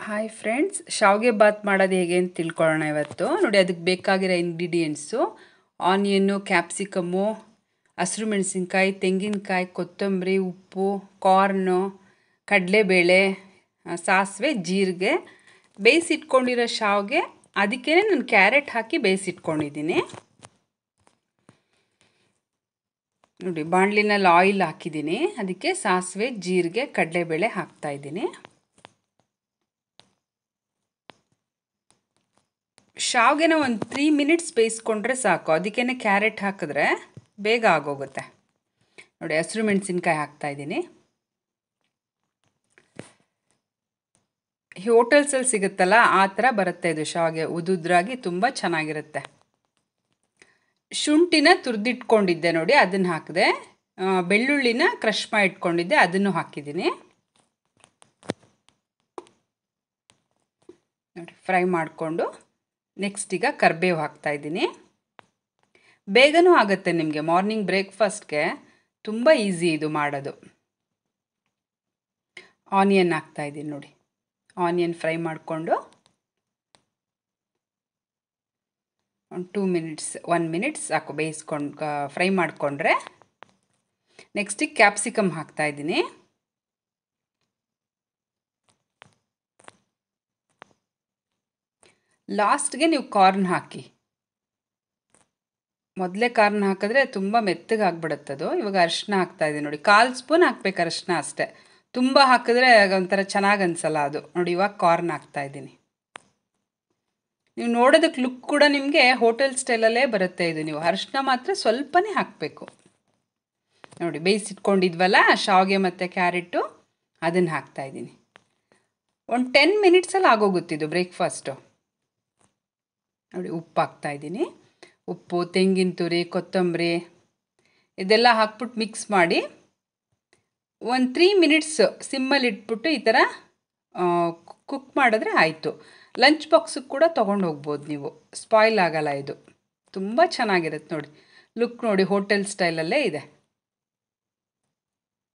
Hi friends, ಶಾವಿಗೆ ಬಾತ್ ಮಾಡೋದು ಹೇಗೆ ಅಂತ ತಿಳ್ಕೊಳ್ಳೋಣ ಇವತ್ತು. ನೋಡಿ, ಅದಕ್ಕೆ ಬೇಕಾಗಿರೋ ಇಂಗ್ರೀಡಿಯೆಂಟ್ಸು ಆನಿಯನ್ನು, ಕ್ಯಾಪ್ಸಿಕಮ್ಮು, ಹಸಿರು ಮೆಣಸಿನ್ಕಾಯಿ, ತೆಂಗಿನಕಾಯಿ, ಕೊತ್ತಂಬರಿ, ಉಪ್ಪು, ಕಾರ್ನು, ಕಡಲೆಬೇಳೆ, ಸಾಸಿವೆ, ಜೀರಿಗೆ, ಬೇಯಿಸಿಟ್ಕೊಂಡಿರೋ ಶಾವಿಗೆ. ಅದಕ್ಕೇ ನಾನು ಕ್ಯಾರೆಟ್ ಹಾಕಿ ಬೇಯಿಸಿಟ್ಕೊಂಡಿದ್ದೀನಿ. ನೋಡಿ, ಬಾಣಲಿನಲ್ಲಿ ಆಯಿಲ್ ಹಾಕಿದ್ದೀನಿ. ಅದಕ್ಕೆ ಸಾಸಿವೆ, ಜೀರಿಗೆ, ಕಡಲೆಬೇಳೆ ಹಾಕ್ತಾಯಿದ್ದೀನಿ. ಶಾವಿಗೆನ ಒಂದು 3 ಮಿನಿಟ್ಸ್ ಬೇಯಿಸ್ಕೊಂಡ್ರೆ ಸಾಕು. ಅದಕ್ಕೇ ಕ್ಯಾರೆಟ್ ಹಾಕಿದ್ರೆ ಬೇಗ ಆಗೋಗುತ್ತೆ. ನೋಡಿ, ಹಸಿರು ಮೆಣಸಿನ್ಕಾಯಿ ಹಾಕ್ತಾಯಿದ್ದೀನಿ. ಹೋಟೆಲ್ಸಲ್ಲಿ ಸಿಗುತ್ತಲ್ಲ, ಆ ಥರ ಬರುತ್ತೆ ಇದು ಶಾವಿಗೆ, ಉದುದ್ರಾಗಿ ತುಂಬ ಚೆನ್ನಾಗಿರುತ್ತೆ. ಶುಂಠಿನ ತುರಿದಿಟ್ಕೊಂಡಿದ್ದೆ ನೋಡಿ, ಅದನ್ನು ಹಾಕಿದೆ. ಬೆಳ್ಳುಳ್ಳಿನ ಕ್ರಷ್ ಮಾಡಿ ಇಟ್ಕೊಂಡಿದ್ದೆ, ಅದನ್ನು ಹಾಕಿದ್ದೀನಿ. ನೋಡಿ, ಫ್ರೈ ಮಾಡಿಕೊಂಡು ನೆಕ್ಸ್ಟ್ ಈಗ ಕರಿಬೇವು ಹಾಕ್ತಾಯಿದ್ದೀನಿ. ಬೇಗನೂ ಆಗುತ್ತೆ ನಿಮಗೆ. ಮಾರ್ನಿಂಗ್ ಬ್ರೇಕ್ಫಾಸ್ಟ್ಗೆ ತುಂಬ ಈಸಿ ಇದು ಮಾಡೋದು. ಆನಿಯನ್ ಹಾಕ್ತಾಯಿದ್ದೀನಿ. ನೋಡಿ, ಆನಿಯನ್ ಫ್ರೈ ಮಾಡಿಕೊಂಡು ಒಂದು 1 ಮಿನಿಟ್ಸ್ ಸಾಕು ಬೇಯಿಸ್ಕೊಂಡು ಫ್ರೈ ಮಾಡಿಕೊಂಡ್ರೆ. ನೆಕ್ಸ್ಟಿಗೆ ಕ್ಯಾಪ್ಸಿಕಮ್ ಹಾಕ್ತಾಯಿದ್ದೀನಿ. ಲಾಸ್ಟ್ಗೆ ನೀವು ಕಾರ್ನ್ ಹಾಕಿ. ಮೊದಲೇ ಕಾರ್ನ್ ಹಾಕಿದ್ರೆ ತುಂಬ ಮೆತ್ತಗೆ ಆಗ್ಬಿಡುತ್ತದು. ಇವಾಗ ಅರಿಶಿನ ಹಾಕ್ತಾಯಿದ್ದೀನಿ. ನೋಡಿ, 1/4 ಸ್ಪೂನ್ ಹಾಕ್ಬೇಕು ಅರಿಶಿನ ಅಷ್ಟೇ. ತುಂಬ ಹಾಕಿದ್ರೆ ಒಂಥರ ಚೆನ್ನಾಗಿ ಅನಿಸಲ್ಲ ಅದು. ನೋಡಿ, ಇವಾಗ ಕಾರ್ನ್ ಹಾಕ್ತಾಯಿದ್ದೀನಿ. ನೀವು ನೋಡೋದಕ್ಕೆ ಲುಕ್ ಕೂಡ ನಿಮಗೆ ಹೋಟೆಲ್ ಸ್ಟೈಲಲ್ಲೇ ಬರುತ್ತೆ ಇದು. ನೀವು ಅರಿಶಿನ ಮಾತ್ರ ಸ್ವಲ್ಪನೇ ಹಾಕಬೇಕು. ನೋಡಿ, ಬೇಯಿಸಿಟ್ಕೊಂಡಿದ್ವಲ್ಲ ಶಾವಿಗೆ ಮತ್ತು ಕ್ಯಾರೆಟು, ಅದನ್ನು ಹಾಕ್ತಾಯಿದ್ದೀನಿ. ಒಂದು 10 ಮಿನಿಟ್ಸಲ್ಲಿ ಆಗೋಗುತ್ತಿದ್ದು ಬ್ರೇಕ್ಫಾಸ್ಟು. ನೋಡಿ, ಉಪ್ಪು ಹಾಕ್ತಾಯಿದ್ದೀನಿ. ಉಪ್ಪು, ತೆಂಗಿನ ತುರಿ, ಕೊತ್ತಂಬರಿ ಇದೆಲ್ಲ ಹಾಕ್ಬಿಟ್ಟು ಮಿಕ್ಸ್ ಮಾಡಿ ಒಂದು 3 ಮಿನಿಟ್ಸ್ ಸಿಮ್ಮಲ್ಲಿ ಇಟ್ಬಿಟ್ಟು ಈ ಥರ ಕುಕ್ ಮಾಡಿದ್ರೆ ಆಯಿತು. ಲಂಚ್ ಬಾಕ್ಸಿಗೆ ಕೂಡ ತೊಗೊಂಡು ಹೋಗ್ಬೋದು ನೀವು. ಸ್ಪಾಯ್ಲ್ ಆಗಲ್ಲ ಇದು. ತುಂಬ ಚೆನ್ನಾಗಿರುತ್ತೆ ನೋಡಿ. ಲುಕ್ ನೋಡಿ, ಹೋಟೆಲ್ ಸ್ಟೈಲಲ್ಲೇ ಇದೆ.